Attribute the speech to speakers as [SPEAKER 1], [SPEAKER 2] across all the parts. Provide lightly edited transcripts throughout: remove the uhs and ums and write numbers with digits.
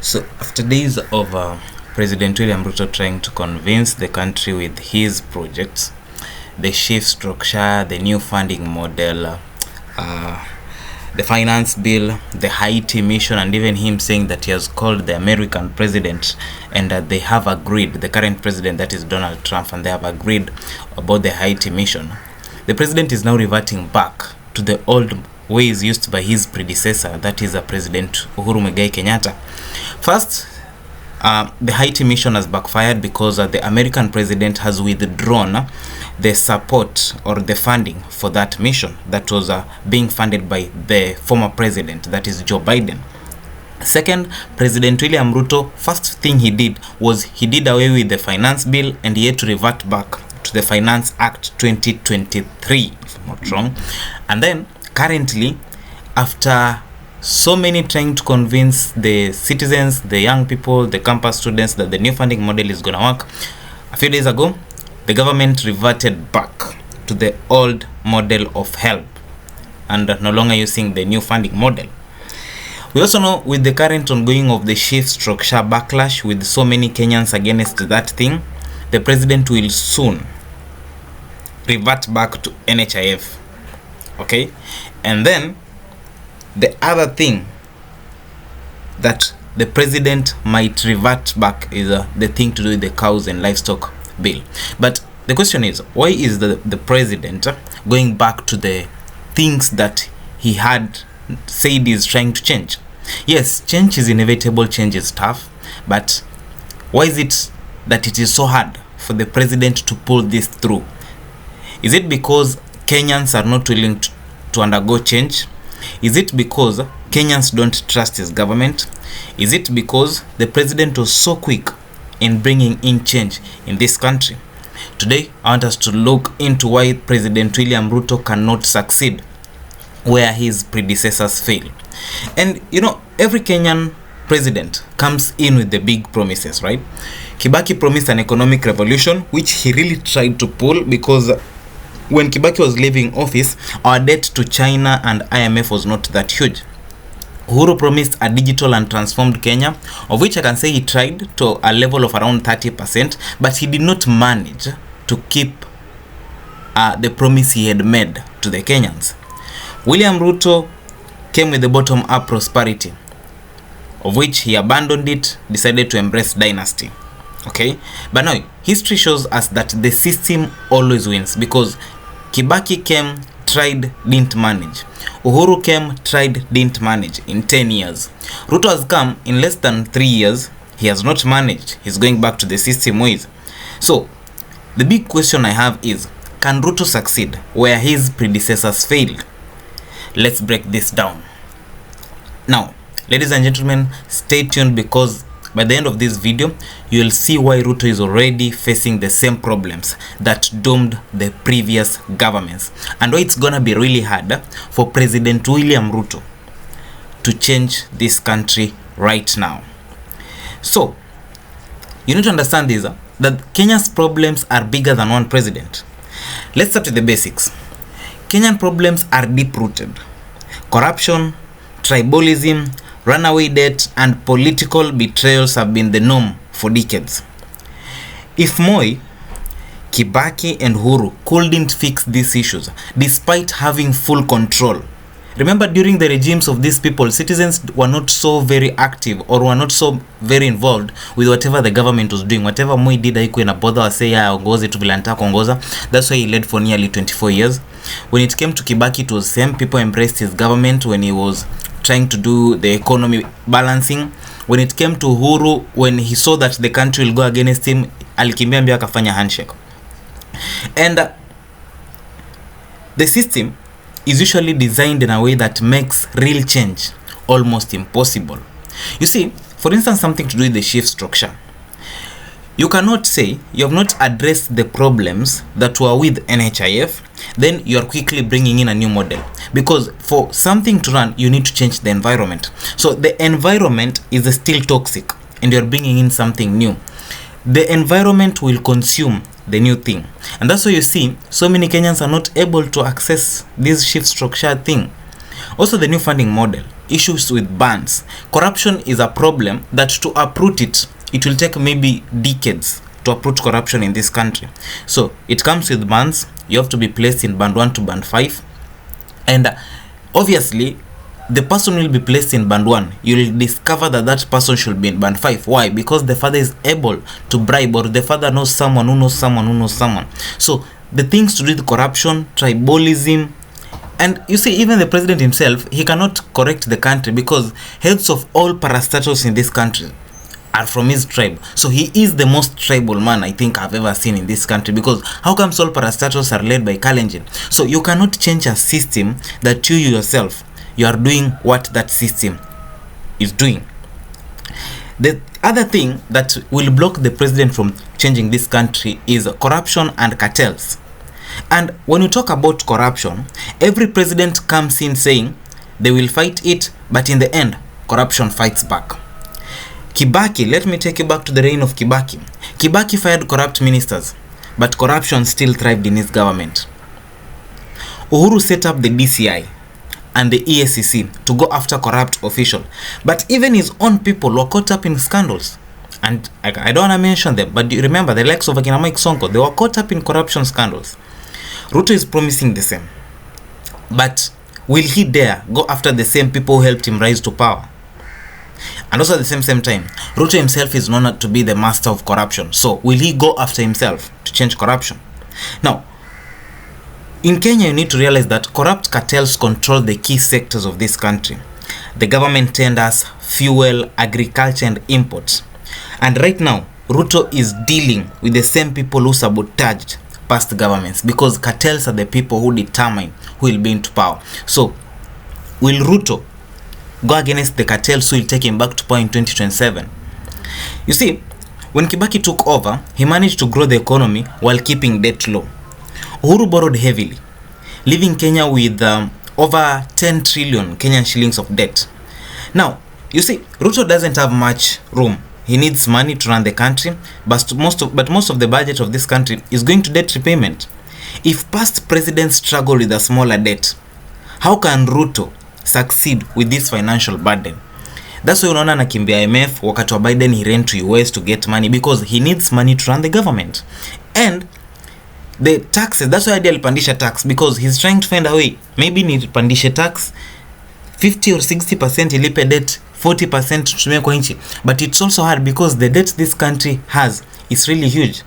[SPEAKER 1] So after days of President William Ruto trying to convince the country with his projects, the shift structure, the new funding model, the finance bill, the Haiti mission, and even him saying that he has called the American president and that they have agreed, the current president, that is Donald Trump, and they have agreed about the Haiti mission. The president is now reverting back to the old ways used by his predecessor, that is President Uhuru Kenyatta. First, the Haiti mission has backfired because the American president has withdrawn the support or the funding for that mission that was being funded by the former president, that is Joe Biden. Second, President William Ruto, first thing he did was he did away with the finance bill and he had to revert back to the Finance Act 2023, if I'm not wrong. And then currently, after so many trying to convince the citizens, the young people, the campus students that the new funding model is going to work, a few days ago, the government reverted back to the old model of help and no longer using the new funding model. We also know with the current ongoing of the shift structure backlash with so many Kenyans against that thing, the president will soon revert back to NHIF. Okay, and then the other thing that the president might revert back is the thing to do with the cows and livestock bill. But the question is, why is the president going back to the things that he had said is trying to change? Yes, change is inevitable, change is tough, but why is it that it is so hard for the president to pull this through? Is it because Kenyans are not willing to undergo change? Is it because Kenyans don't trust his government? Is it because the president was so quick in bringing in change in this country? Today, I want us to look into why President William Ruto cannot succeed where his predecessors fail. And you know, every Kenyan president comes in with the big promises, right? Kibaki promised an economic revolution, which he really tried to pull, because when Kibaki was leaving office, our debt to China and IMF was not that huge. Uhuru promised a digital and transformed Kenya, of which I can say he tried to a level of around 30%, but he did not manage to keep the promise he had made to the Kenyans. William Ruto came with the bottom-up prosperity, of which he abandoned it, decided to embrace dynasty. Okay, but now history shows us that the system always wins, because Kibaki came, tried, didn't manage. Uhuru came, tried, didn't manage in 10 years. Ruto has come in less than 3 years. He has not managed. He's going back to the system ways. So the big question I have is, can Ruto succeed where his predecessors failed? Let's break this down. Now, ladies and gentlemen, stay tuned, because by the end of this video, you will see why Ruto is already facing the same problems that doomed the previous governments, and why it's gonna be really hard for President William Ruto to change this country right now. So, you need to understand this, that Kenya's problems are bigger than one president. Let's start with the basics. Kenyan problems are deep-rooted. Corruption, tribalism, runaway debt, and political betrayals have been the norm for decades. If Mwai, Kibaki, and Uhuru couldn't fix these issues despite having full control, remember during the regimes of these people, citizens were not so very active or were not so very involved with whatever the government was doing. Whatever Mwai did, haikuwa na bother say ya ongoze tu vile anataka kuongoza. That's why he led for nearly 24 years. When it came to Kibaki, it was same. People embraced his government when he was trying to do the economy balancing. When it came to Uhuru, when he saw that the country will go against him, alikimbia mbio akafanya handshake. And the system is usually designed in a way that makes real change almost impossible. You see, for instance, something to do with the shift structure. You cannot say you have not addressed the problems that were with NHIF, then you are quickly bringing in a new model. Because for something to run, you need to change the environment. So the environment is still toxic and you are bringing in something new. The environment will consume the new thing. And that's why you see so many Kenyans are not able to access this shift structure thing. Also, the new funding model. issues with bans. Corruption is a problem that to uproot it will take maybe decades to uproot corruption in this country. So it comes with bans. You have to be placed in band 1 to band 5, and obviously the person will be placed in band 1. You will discover that that person should be in band 5. Why? Because the father is able to bribe, or the father knows someone who knows someone who knows someone. So the things to do with corruption, tribalism, and you see, even the president himself, he cannot correct the country because heads of all parastatals in this country are from his tribe. So he is the most tribal man I think I've ever seen in this country, because how come all parastatals are led by Kalenjin? So you cannot change a system that you yourself, you are doing what that system is doing. The other thing that will block the president from changing this country is corruption and cartels. And when you talk about corruption, every president comes in saying they will fight it, but in the end, corruption fights back. Kibaki, let me take you back to the reign of Kibaki. Kibaki fired corrupt ministers, but corruption still thrived in his government. Uhuru set up the DCI and the EACC to go after corrupt officials, but even his own people were caught up in scandals. And I don't want to mention them, but you remember the likes of Mike Sonko, they were caught up in corruption scandals. Ruto is promising the same, but will he dare go after the same people who helped him rise to power? And also at the same time, Ruto himself is known to be the master of corruption. So will he go after himself to change corruption? Now, in Kenya, you need to realize that corrupt cartels control the key sectors of this country: the government tenders, fuel, agriculture, and imports. And right now, Ruto is dealing with the same people who sabotaged past governments, because cartels are the people who determine who will be into power. So will Ruto go against the cartels who will take him back to power in 2027? You see, when Kibaki took over, he managed to grow the economy while keeping debt low. Uhuru borrowed heavily, leaving Kenya with over 10 trillion Kenyan shillings of debt. Now, you see, Ruto doesn't have much room. He needs money to run the country, but most of the budget of this country is going to debt repayment. If past presidents struggle with a smaller debt, how can Ruto succeed with this financial burden? That's why unaona anakimbia IMF. Wakati wa Biden, he ran to US to get money because he needs money to run the government. And the taxes, that's why alipandisha tax, because he's trying to find a way. Maybe nipandishe tax 50 or 60% ilipe debt, 40% tutumie kwa nchi. But it's also hard because the debt this country has is really huge.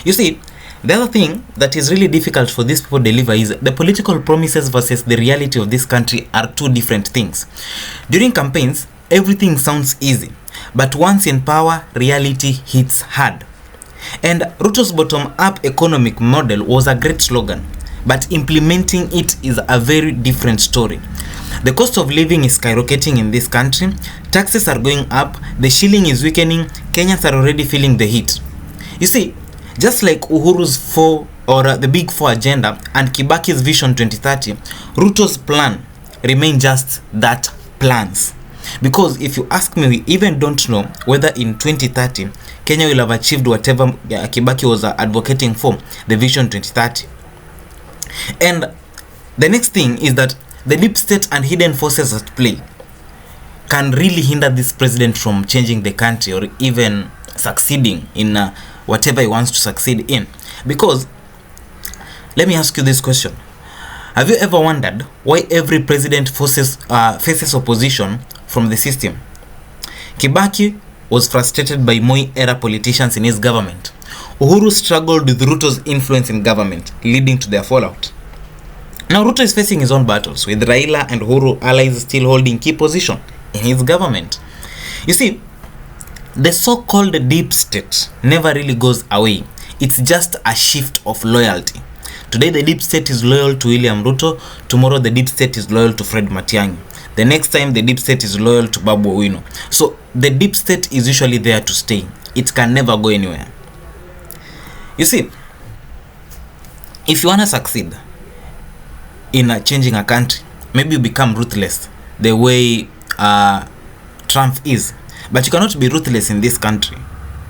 [SPEAKER 1] You see, the other thing that is really difficult for these people to deliver is the political promises versus the reality of this country are two different things. During campaigns, everything sounds easy, but once in power, reality hits hard. And Ruto's bottom-up economic model was a great slogan, but implementing it is a very different story. The cost of living is skyrocketing in this country, taxes are going up, the shilling is weakening, Kenyans are already feeling the heat. You see, just like Uhuru's the Big Four agenda and Kibaki's Vision 2030, Ruto's plan remain just that, plans. Because if you ask me, we even don't know whether in 2030 Kenya will have achieved whatever Kibaki was advocating for, the Vision 2030. And the next thing is that the deep state and hidden forces at play can really hinder this president from changing the country or even succeeding in whatever he wants to succeed in. Because let me ask you this question: have you ever wondered why every president faces opposition from the system? Kibaki was frustrated by Mwai era politicians in his government. Uhuru struggled with Ruto's influence in government, leading to their fallout. Now Ruto is facing his own battles, with Raila and Uhuru allies still holding key position in his government. You see, the so-called deep state never really goes away. It's just a shift of loyalty. Today the deep state is loyal to William Ruto, tomorrow the deep state is loyal to Fred Matiang'i. The next time the deep state is loyal to Babu Owino. So the deep state is usually there to stay. It can never go anywhere. You see, if you want to succeed in changing a country, maybe you become ruthless the way Trump is. But you cannot be ruthless in this country,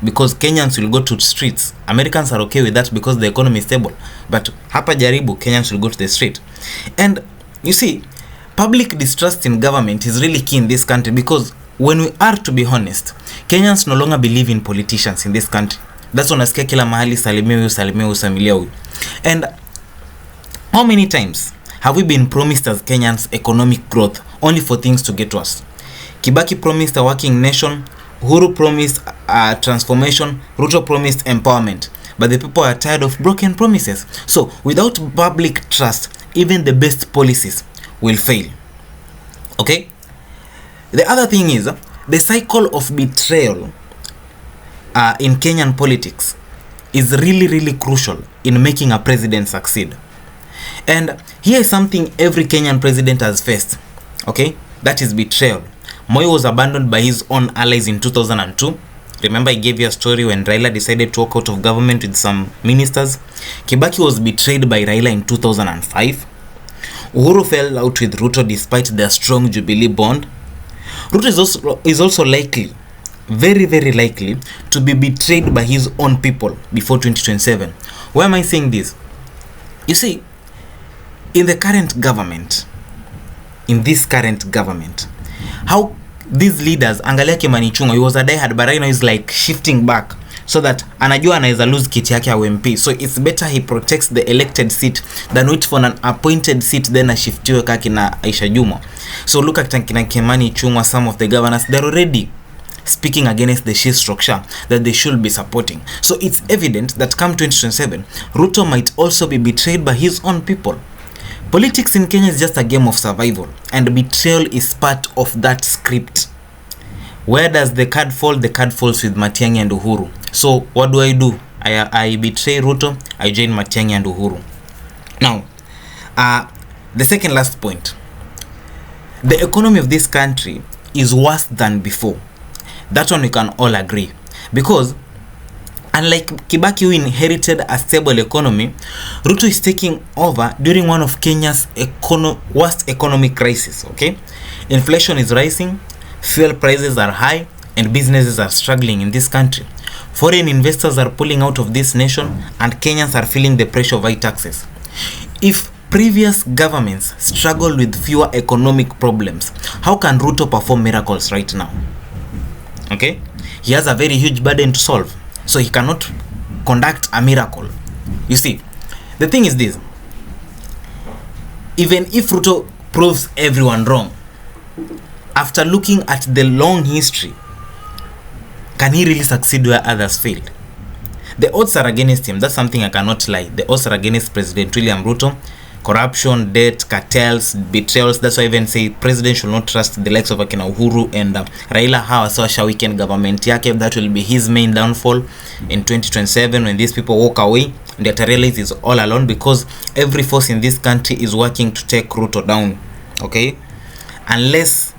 [SPEAKER 1] because Kenyans will go to the streets. Americans are okay with that because the economy is stable. But hapa jaribu, Kenyans will go to the street. And you see, public distrust in government is really key in this country, because when we are to be honest, Kenyans no longer believe in politicians in this country. That's unasikia kila mahali salimia huyu, salimia huyu, samilia huyu. And how many times have we been promised as Kenyans economic growth only for things to get worse? Kibaki promised a working nation, Uhuru promised transformation, Ruto promised empowerment. But the people are tired of broken promises. So without public trust, even the best policies will fail. Okay? The other thing is the cycle of betrayal in Kenyan politics is really crucial in making a president succeed. And here is something every Kenyan president has faced. Okay? That is betrayal. Mwai was abandoned by his own allies in 2002. Remember, I gave you a story when Raila decided to walk out of government with some ministers. Kibaki was betrayed by Raila in 2005. Uhuru fell out with Ruto despite their strong Jubilee bond. Ruto is also likely, very likely, to be betrayed by his own people before 2027. Why am I saying this? You see, in this current government, how these leaders, angalia Kimani Ichung'wah, he was a diehard, but right now he's like shifting back so that anajua anaweza lose kiti yake ya UMP. So it's better he protects the elected seat than wait for an appointed seat then ashiftiwe kaki na Aisha Juma. So look at Kimani Ichung'wah, some of the governors, they're already speaking against the shift structure that they should be supporting. So it's evident that come 2027, Ruto might also be betrayed by his own people. Politics in Kenya is just a game of survival, and betrayal is part of that script. Where does the card fall? The card falls with Matiang'i and Uhuru. So what do? I betray Ruto, I join Matiang'i and Uhuru. Now, the second last point. The economy of this country is worse than before. That one we can all agree. Because unlike Kibaki, who inherited a stable economy, Ruto is taking over during one of Kenya's worst economic crisis. Okay, inflation is rising, fuel prices are high, and businesses are struggling in this country. Foreign investors are pulling out of this nation, and Kenyans are feeling the pressure of high taxes. If previous governments struggled with fewer economic problems, how can Ruto perform miracles right now? Okay, he has a very huge burden to solve. So he cannot conduct a miracle. You see, the thing is this. Even if Ruto proves everyone wrong, after looking at the long history, can he really succeed where others failed? The odds are against him. That's something I cannot lie. The odds are against President William Ruto. Corruption, debt, cartels, betrayals. That's why I even say president should not trust the likes of Akina Uhuru and Raila. How a weekend government yake. That will be his main downfall in 2027 when these people walk away. And they realize he's all alone, because every force in this country is working to take Ruto down. Okay, unless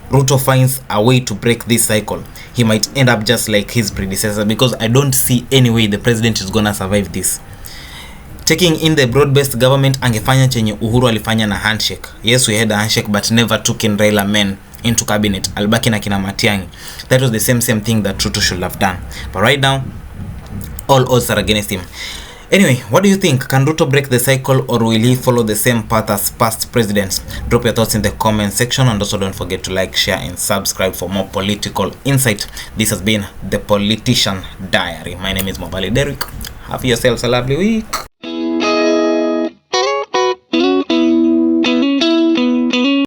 [SPEAKER 1] Ruto finds a way to break this cycle, he might end up just like his predecessor, because I don't see any way the president is gonna survive this. Taking in the broad-based government, angefanya chenye Uhuru alifanya na handshake. Yes, we had a handshake, but never took in Raila men into cabinet. Albaki na kina Matiang'i. That was the same thing that Ruto should have done. But right now, all odds are against him. Anyway, what do you think? Can Ruto break the cycle, or will he follow the same path as past presidents? Drop your thoughts in the comment section, and also don't forget to like, share, and subscribe for more political insight. This has been the Politician Diary. My name is Mobali Derrick. Have yourselves a lovely week.